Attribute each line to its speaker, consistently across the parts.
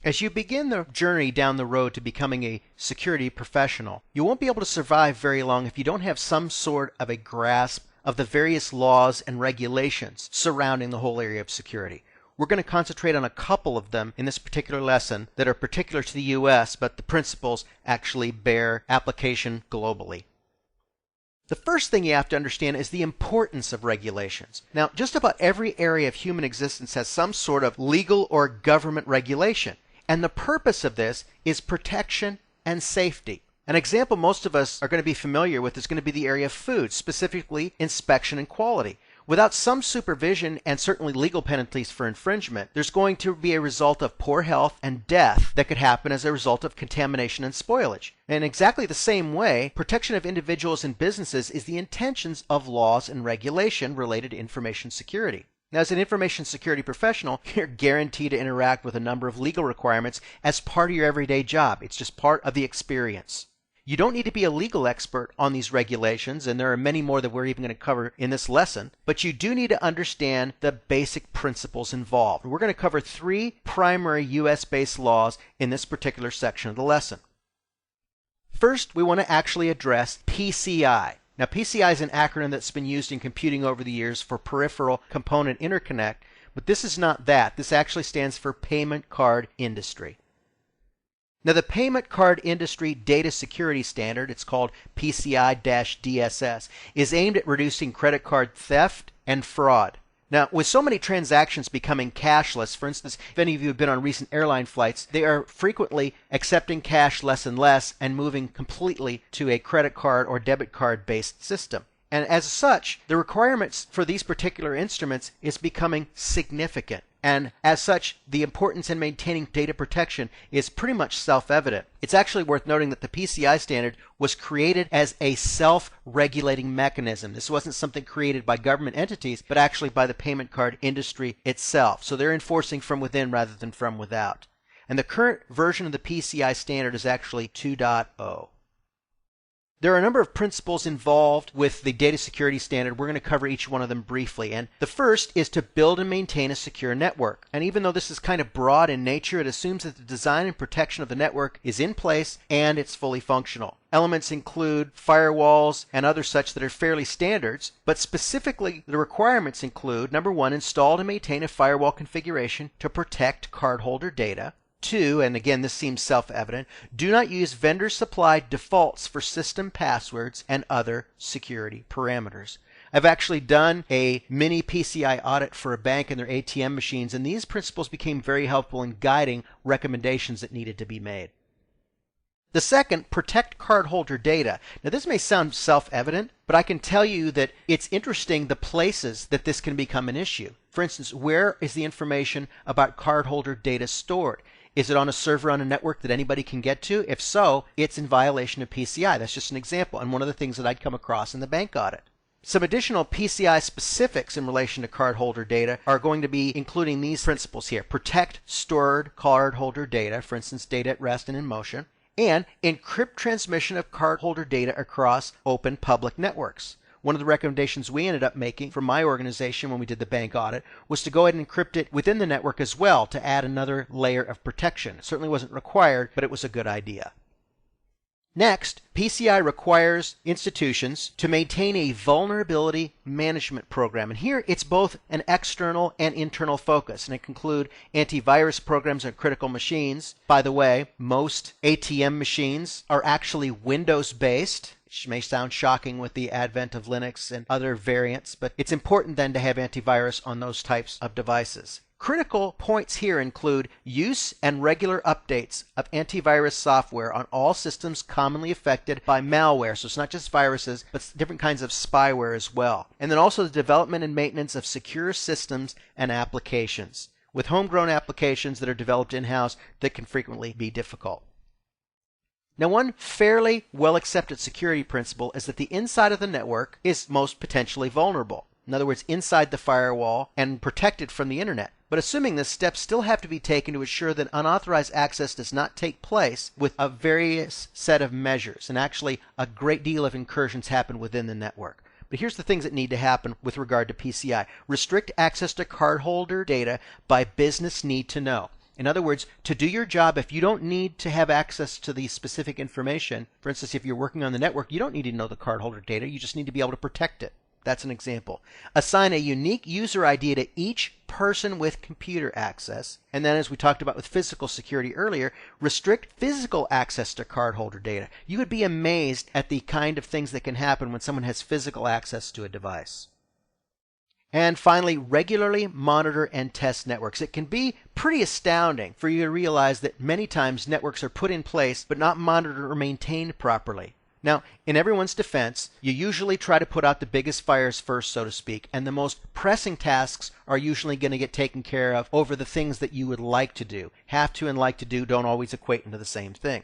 Speaker 1: As you begin the journey down the road to becoming a security professional, you won't be able to survive very long if you don't have some sort of a grasp of the various laws and regulations surrounding the whole area of security. We're going to concentrate on a couple of them in this particular lesson that are particular to the US, but the principles actually bear application globally. The first thing you have to understand is the importance of regulations. Now, just about every area of human existence has some sort of legal or government regulation, and the purpose of this is protection and safety. An example most of us are going to be familiar with is going to be the area of food, specifically inspection and quality. Without some supervision and certainly legal penalties for infringement, there's going to be a result of poor health and death that could happen as a result of contamination and spoilage. In exactly the same way, protection of individuals and businesses is the intentions of laws and regulation related to information security. Now, as an information security professional, you're guaranteed to interact with a number of legal requirements as part of your everyday job. It's just part of the experience. You don't need to be a legal expert on these regulations, and there are many more that we're even going to cover in this lesson, but you do need to understand the basic principles involved. We're going to cover 3 primary US-based laws in this particular section of the lesson. First, we want to actually address PCI. Now, PCI is an acronym that's been used in computing over the years for Peripheral Component Interconnect, but this is not that. This actually stands for Payment Card Industry. Now, the Payment Card Industry Data Security Standard, it's called PCI-DSS, is aimed at reducing credit card theft and fraud. Now, with so many transactions becoming cashless, for instance, if any of you have been on recent airline flights, they are frequently accepting cash less and less and moving completely to a credit card or debit card based system. And as such, the requirements for these particular instruments is becoming significant. And as such, the importance in maintaining data protection is pretty much self-evident. It's actually worth noting that the PCI standard was created as a self-regulating mechanism. This wasn't something created by government entities, but actually by the payment card industry itself. So they're enforcing from within rather than from without. And the current version of the PCI standard is actually 2.0. There are a number of principles involved with the data security standard. We're going to cover each one of them briefly. And the first is to build and maintain a secure network. And even though this is kind of broad in nature, it assumes that the design and protection of the network is in place and it's fully functional. Elements include firewalls and other such that are fairly standards, but specifically the requirements include, number 1, install and maintain a firewall configuration to protect cardholder data. 2, and again this seems self-evident, do not use vendor-supplied defaults for system passwords and other security parameters. I've actually done a mini PCI audit for a bank and their ATM machines, and these principles became very helpful in guiding recommendations that needed to be made. The second, protect cardholder data. Now this may sound self-evident, but I can tell you that it's interesting the places that this can become an issue. For instance, where is the information about cardholder data stored? Is it on a server on a network that anybody can get to? If so, it's in violation of PCI. That's just an example, and one of the things that I'd come across in the bank audit. Some additional PCI specifics in relation to cardholder data are going to be including these principles here. Protect stored cardholder data, for instance, data at rest and in motion, and encrypt transmission of cardholder data across open public networks. One of the recommendations we ended up making for my organization when we did the bank audit was to go ahead and encrypt it within the network as well to add another layer of protection. It certainly wasn't required, but it was a good idea. Next, PCI requires institutions to maintain a vulnerability management program. And here it's both an external and internal focus. And it can include antivirus programs on critical machines. By the way, most ATM machines are actually Windows-based. Which may sound shocking with the advent of Linux and other variants, but it's important then to have antivirus on those types of devices. Critical points here include use and regular updates of antivirus software on all systems commonly affected by malware. So it's not just viruses, but different kinds of spyware as well. And then also the development and maintenance of secure systems and applications, with homegrown applications that are developed in-house that can frequently be difficult. Now, one fairly well-accepted security principle is that the inside of the network is most potentially vulnerable. In other words, inside the firewall and protected from the internet. But assuming this, steps still have to be taken to ensure that unauthorized access does not take place with a various set of measures. And actually, a great deal of incursions happen within the network. But here's the things that need to happen with regard to PCI. Restrict access to cardholder data by business need to know. In other words, to do your job, if you don't need to have access to the specific information, for instance, if you're working on the network, you don't need to know the cardholder data. You just need to be able to protect it. That's an example. Assign a unique user ID to each person with computer access. And then, as we talked about with physical security earlier, restrict physical access to cardholder data. You would be amazed at the kind of things that can happen when someone has physical access to a device. And finally, regularly monitor and test networks. It can be pretty astounding for you to realize that many times networks are put in place but not monitored or maintained properly. Now, in everyone's defense, you usually try to put out the biggest fires first, so to speak, and the most pressing tasks are usually going to get taken care of over the things that you would like to do. Have to and like to do don't always equate into the same thing.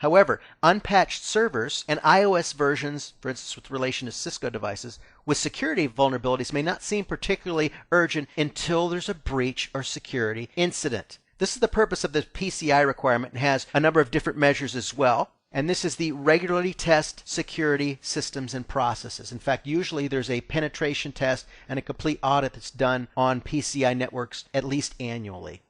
Speaker 1: However, unpatched servers and iOS versions, for instance with relation to Cisco devices, with security vulnerabilities may not seem particularly urgent until there's a breach or security incident. This is the purpose of the PCI requirement and has a number of different measures as well. And this is the regularly test security systems and processes. In fact, usually there's a penetration test and a complete audit that's done on PCI networks at least annually.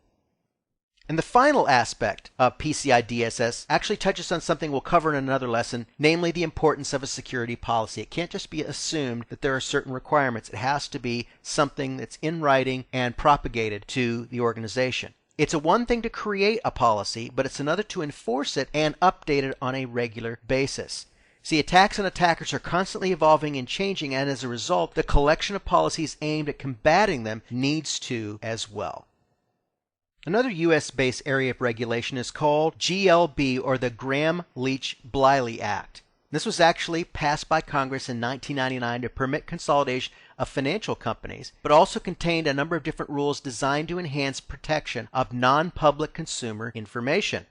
Speaker 1: And the final aspect of PCI DSS actually touches on something we'll cover in another lesson, namely the importance of a security policy. It can't just be assumed that there are certain requirements. It has to be something that's in writing and propagated to the organization. It's a one thing to create a policy, but it's another to enforce it and update it on a regular basis. See, attacks and attackers are constantly evolving and changing, and as a result, the collection of policies aimed at combating them needs to as well. Another U.S.-based area of regulation is called GLB, or the Gramm-Leach-Bliley Act. This was actually passed by Congress in 1999 to permit consolidation of financial companies, but also contained a number of different rules designed to enhance protection of non-public consumer information.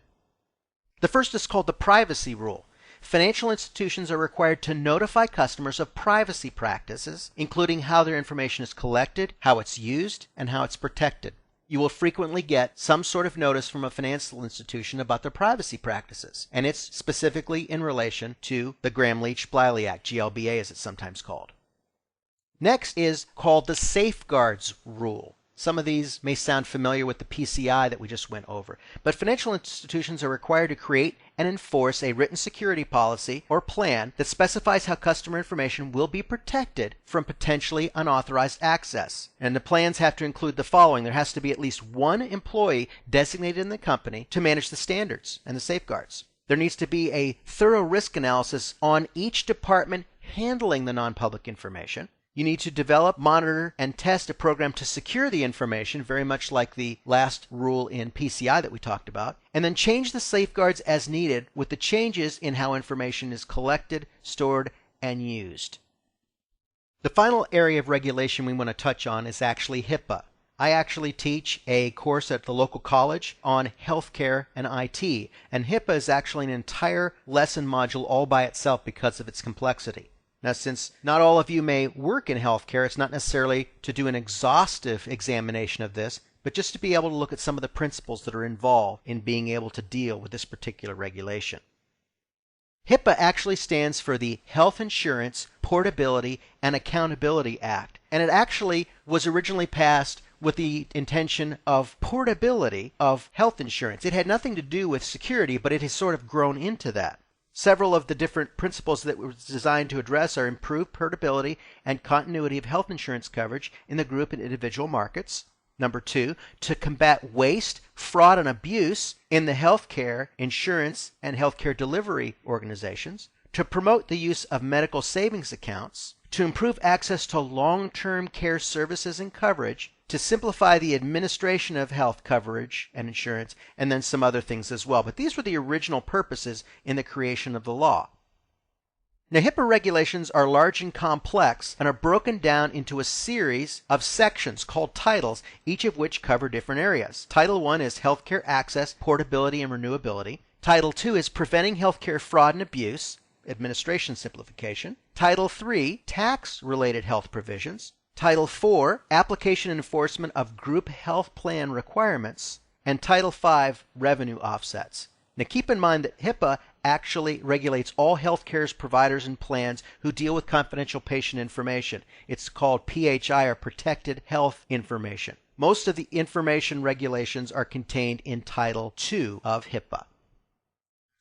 Speaker 1: The first is called the Privacy Rule. Financial institutions are required to notify customers of privacy practices, including how their information is collected, how it's used, and how it's protected. You will frequently get some sort of notice from a financial institution about their privacy practices, and it's specifically in relation to the Gramm-Leach-Bliley Act, GLBA as it's sometimes called. Next is called the Safeguards Rule. Some of these may sound familiar with the PCI that we just went over, but financial institutions are required to create and enforce a written security policy or plan that specifies how customer information will be protected from potentially unauthorized access. And the plans have to include the following. There has to be at least one employee designated in the company to manage the standards and the safeguards. There needs to be a thorough risk analysis on each department handling the non-public information. You need to develop, monitor, and test a program to secure the information, very much like the last rule in PCI that we talked about, and then change the safeguards as needed with the changes in how information is collected, stored, and used. The final area of regulation we want to touch on is actually HIPAA. I actually teach a course at the local college on healthcare and IT, and HIPAA is actually an entire lesson module all by itself because of its complexity. Now, since not all of you may work in healthcare, it's not necessarily to do an exhaustive examination of this, but just to be able to look at some of the principles that are involved in being able to deal with this particular regulation. HIPAA actually stands for the Health Insurance Portability and Accountability Act, and it actually was originally passed with the intention of portability of health insurance. It had nothing to do with security, but it has sort of grown into that. Several of the different principles that were designed to address are improved portability and continuity of health insurance coverage in the group and individual markets. Number 2, to combat waste, fraud, and abuse in the healthcare, insurance, and healthcare delivery organizations. To promote the use of medical savings accounts. To improve access to long-term care services and coverage. To simplify the administration of health coverage and insurance, and then some other things as well. But these were the original purposes in the creation of the law. Now, HIPAA regulations are large and complex and are broken down into a series of sections called titles, each of which cover different areas. Title 1 is Healthcare Access, Portability, and Renewability. Title 2 is Preventing Healthcare Fraud and Abuse, Administration Simplification. Title 3, Tax-Related Health Provisions. Title 4, Application and Enforcement of Group Health Plan Requirements, and Title 5, Revenue Offsets. Now keep in mind that HIPAA actually regulates all healthcare providers and plans who deal with confidential patient information. It's called PHI, or Protected Health Information. Most of the information regulations are contained in Title II of HIPAA.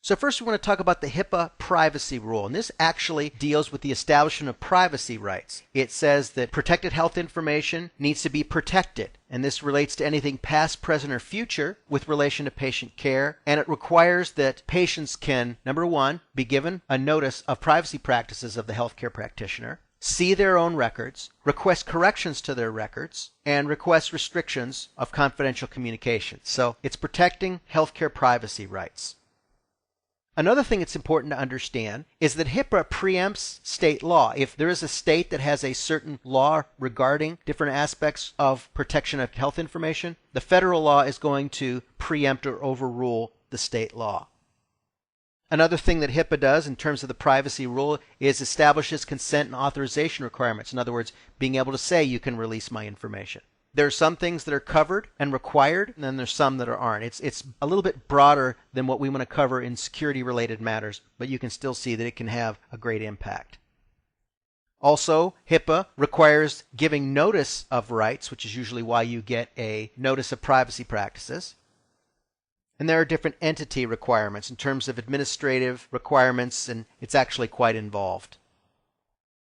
Speaker 1: So first we want to talk about the HIPAA privacy rule, and this actually deals with the establishment of privacy rights. It says that protected health information needs to be protected, and this relates to anything past, present, or future with relation to patient care, and it requires that patients can, number one, be given a notice of privacy practices of the healthcare practitioner, see their own records, request corrections to their records, and request restrictions of confidential communication. So it's protecting healthcare privacy rights. Another thing that's important to understand is that HIPAA preempts state law. If there is a state that has a certain law regarding different aspects of protection of health information, the federal law is going to preempt or overrule the state law. Another thing that HIPAA does in terms of the privacy rule is establishes consent and authorization requirements. In other words, being able to say you can release my information. There are some things that are covered and required, and then there's some that aren't. It's a little bit broader than what we want to cover in security-related matters, but you can still see that it can have a great impact. Also, HIPAA requires giving notice of rights, which is usually why you get a notice of privacy practices. And there are different entity requirements in terms of administrative requirements, and it's actually quite involved.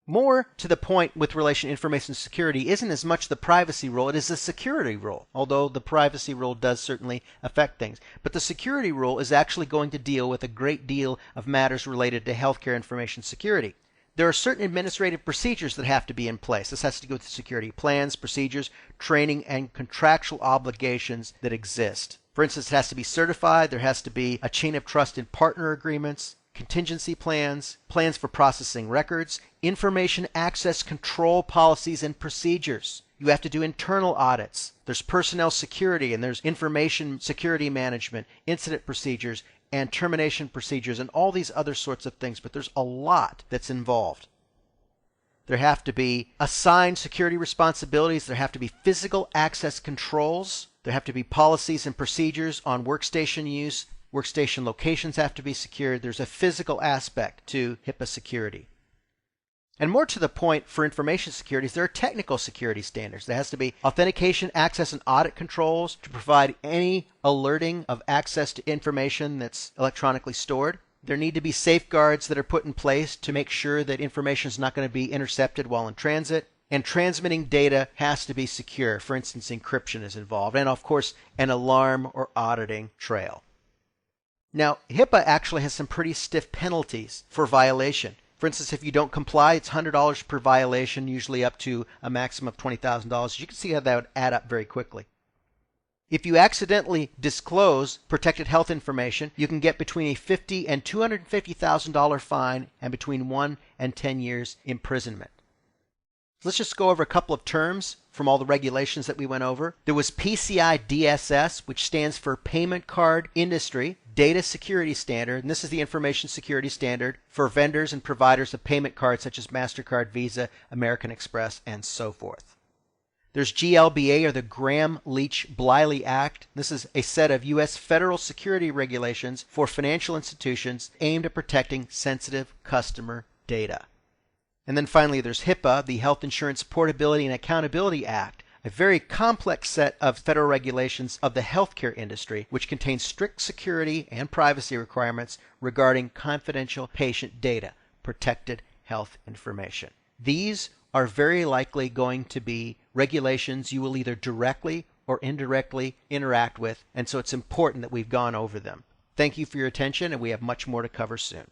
Speaker 1: More to the point with relation to information security isn't as much the privacy rule, it is the security rule, although the privacy rule does certainly affect things. But the security rule is actually going to deal with a great deal of matters related to healthcare information security. There are certain administrative procedures that have to be in place. This has to do with security plans, procedures, training, and contractual obligations that exist. For instance, it has to be certified, there has to be a chain of trust in partner agreements, contingency plans, plans for processing records, information access control policies and procedures. You have to do internal audits. There's personnel security, and there's information security management, incident procedures, and termination procedures, and all these other sorts of things. But there's a lot that's involved. There have to be assigned security responsibilities. There have to be physical access controls. There have to be policies and procedures on workstation use. Workstation locations have to be secured. There's a physical aspect to HIPAA security. And more to the point for information security, there are technical security standards. There has to be authentication, access, and audit controls to provide any alerting of access to information that's electronically stored. There need to be safeguards that are put in place to make sure that information is not going to be intercepted while in transit. And transmitting data has to be secure. For instance, encryption is involved. And of course, an alarm or auditing trail. Now, HIPAA actually has some pretty stiff penalties for violation. For instance, if you don't comply, it's $100 per violation, usually up to a maximum of $20,000. You can see how that would add up very quickly. If you accidentally disclose protected health information, you can get between a $50,000 and $250,000 fine and between 1 and 10 years imprisonment. Let's just go over a couple of terms from all the regulations that we went over. There was PCI DSS, which stands for Payment Card Industry Data Security Standard, and this is the information security standard for vendors and providers of payment cards such as MasterCard, Visa, American Express, and so forth. There's GLBA, or the Gramm-Leach-Bliley Act. This is a set of U.S. federal security regulations for financial institutions aimed at protecting sensitive customer data. And then finally, there's HIPAA, the Health Insurance Portability and Accountability Act, a very complex set of federal regulations of the healthcare industry, which contains strict security and privacy requirements regarding confidential patient data, protected health information. These are very likely going to be regulations you will either directly or indirectly interact with, and so it's important that we've gone over them. Thank you for your attention, and we have much more to cover soon.